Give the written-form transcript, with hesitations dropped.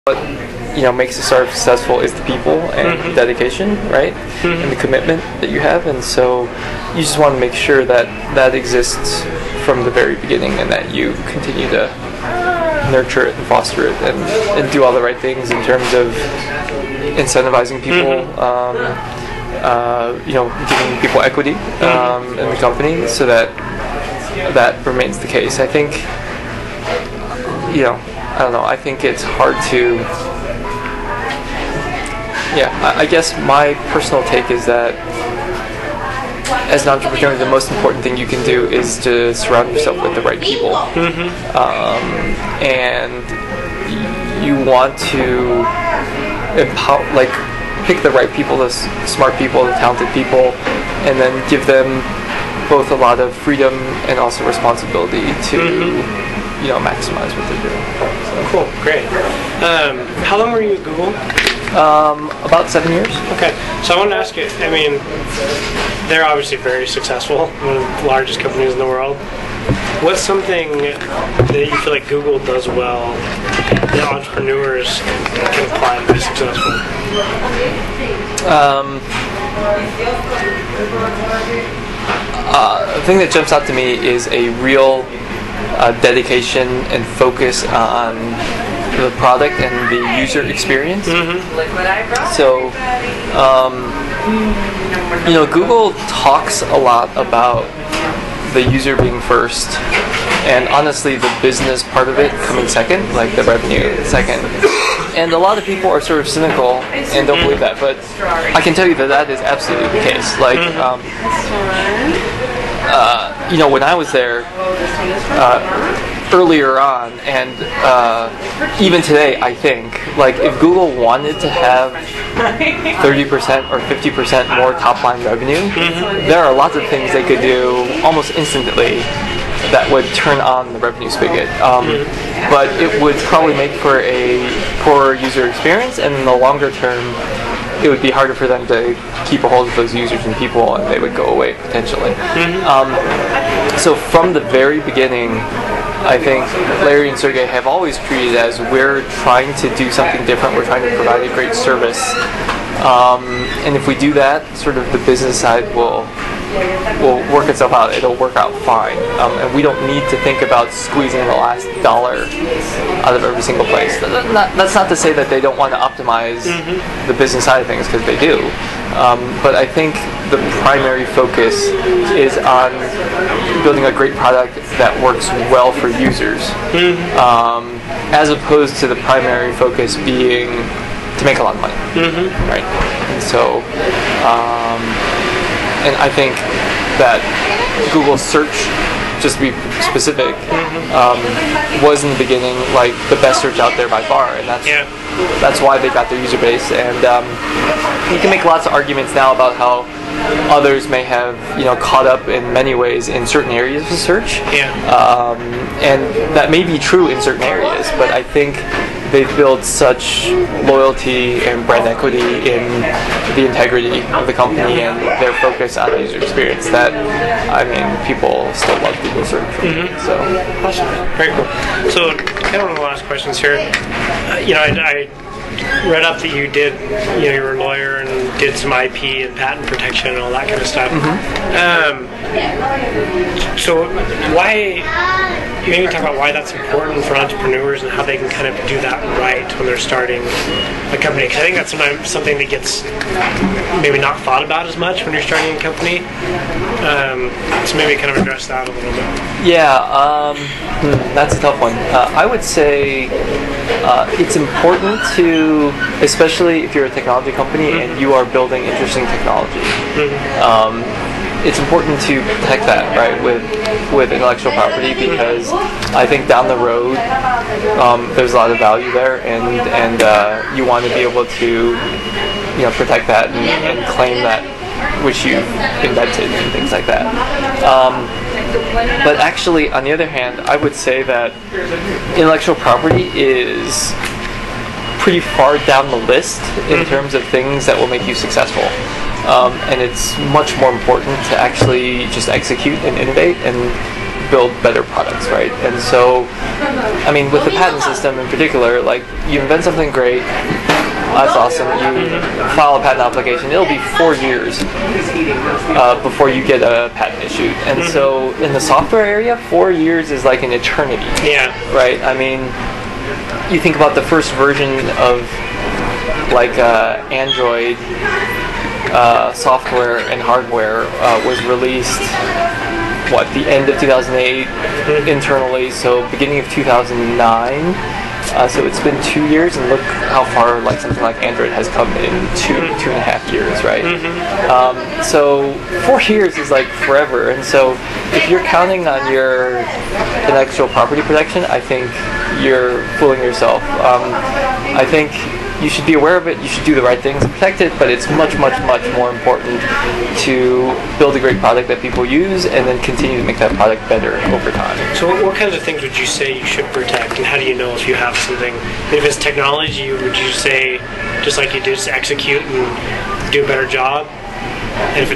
makes a startup successful is the people and the dedication, right? And the commitment that you have, and so you just want to make sure that that exists from the very beginning, and that you continue to nurture it and foster it, and do all the right things in terms of incentivizing people, giving people equity in the company, so that remains the case. I think, I don't know. I think it's hard to. I guess my personal take is that as an entrepreneur, the most important thing you can do is to surround yourself with the right people. And you want to empower, pick the right people, the smart people, the talented people, and then give them both a lot of freedom and also responsibility to, maximize what they're doing. So. Cool, great. How long were you at Google? About 7 years. Okay, so I want to ask you, they're obviously very successful, one of the largest companies in the world. What's something that you feel like Google does well that entrepreneurs can apply to be successful? The thing that jumps out to me is a real dedication and focus on the product and the user experience. So, Google talks a lot about the user being first, and honestly the business part of it coming second, like the revenue second. And a lot of people are sort of cynical and don't believe that, but I can tell you that is absolutely the case. When I was there earlier on, and even today, I think, if Google wanted to have 30% or 50% more top-line revenue, there are lots of things they could do almost instantly that would turn on the revenue spigot. But it would probably make for a poor user experience, and in the longer term, it would be harder for them to keep a hold of those users and people, and they would go away potentially. So from the very beginning, I think Larry and Sergey have always treated it as we're trying to do something different, we're trying to provide a great service. And if we do that, sort of the business side will work itself out. It'll work out fine. And we don't need to think about squeezing the last dollar out of every single place. That's not to say that they don't want to optimize the business side of things, because they do. But I think the primary focus is on building a great product that works well for users, as opposed to the primary focus being to make a lot of money, right? And so, and I think that Google search, just to be specific, was in the beginning the best search out there by far, and that's why they got their user base. And you can make lots of arguments now about how others may have caught up in many ways in certain areas of search, and that may be true in certain areas, but I think they've built such loyalty and brand equity in the integrity of the company and their focus on user experience that, people still love Google Search. So awesome, very cool. So kind of one of the last questions here. I read up that you did, you were a lawyer and did some IP and patent protection and all that kind of stuff. So why, maybe talk about why that's important for entrepreneurs and how they can kind of do that right when they're starting a company. Because I think that's sometimes something that gets maybe not thought about as much when you're starting a company. So maybe kind of address that a little bit. That's a tough one. I would say it's important to, especially if you're a technology company and you are building interesting technology, it's important to protect that, right, with intellectual property, because I think down the road there's a lot of value there, and you want to be able to protect that and claim that which you've invented and things like that. But actually, on the other hand, I would say that intellectual property is pretty far down the list in terms of things that will make you successful. And it's much more important to actually just execute and innovate and build better products, right? And so, I mean, with the patent system in particular, like, you invent something great, that's awesome, you file a patent application, it'll be 4 years before you get a patent issued. And so in the software area, 4 years is like an eternity. Yeah. Right? I mean, you think about the first version of like Android software and hardware was released the end of 2008 internally, so beginning of 2009. So it's been 2 years, and look how far like something like Android has come in two and a half years, right? So 4 years is like forever, and so if you're counting on your intellectual property protection, I think you're fooling yourself. I think you should be aware of it, you should do the right things to protect it, but it's much, much, much more important to build a great product that people use and then continue to make that product better over time. So what kinds of things would you say you should protect, and how do you know if you have something? If it's technology, would you say, just like you did, just execute and do a better job? And if it's